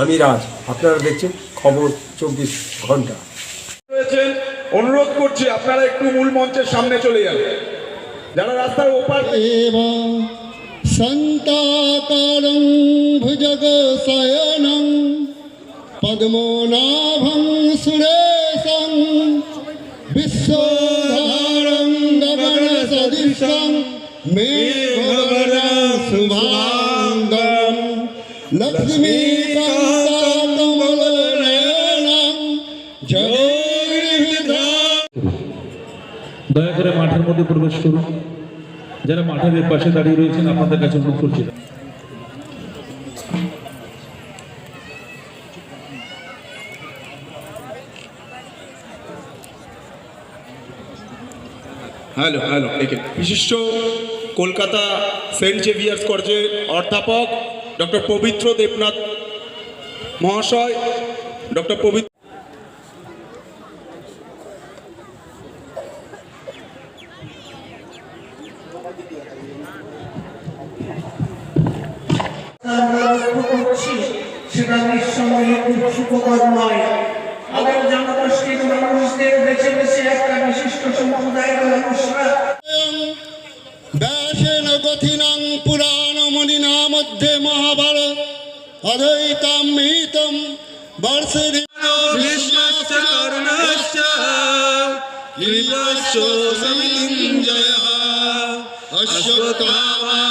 আমি রাজ, আপনারা দেখছেন খবর 24 ঘন্টা। অনুরোধ করছি আপনারা একটু মূল মঞ্চের সামনে চলে যান, যারা রাস্তার ওপার। শান্তাকারং ভুজগশয়নং পদ্মনাভং সুরেশং বিশ্বধারং গগনসদৃশং মেঘবর্ণং শুভাঙ্গং লক্ষ্মীকান্তকমলনয়নং জগদ্ধাত্রী। দয়া করে মাঠের মধ্যে প্রবেশ করুন। যারা মাঠের পাশে দাঁড়িয়ে রয়েছেন আপনাদের কাছে অনুরোধ করছি। হ্যালো হ্যালো বিশিষ্ট কলকাতা সেন্ট জেভিয়ার্স কলেজের অধ্যাপক ডক্টর পবিত্র দেবনাথ মহাশয়, ডক্টর পবিত্র সেটা নিঃসন্দেহে খুব সুখকর নয়। আবার জনগোষ্ঠীর মানুষদের বেছে বেছে একটা বিশিষ্ট সম্প্রদায়ের মানুষরা ব্যাসেন গথিনং পুরাণমণিনা মধ্যে মহাভারত অদ্বৈতম মিতম বর্ষে ভীষ্মশ্চ কর্ণশ্চ কৃপশ্চ সমিতিঞ্জয়ঃ অশ্বত্থামা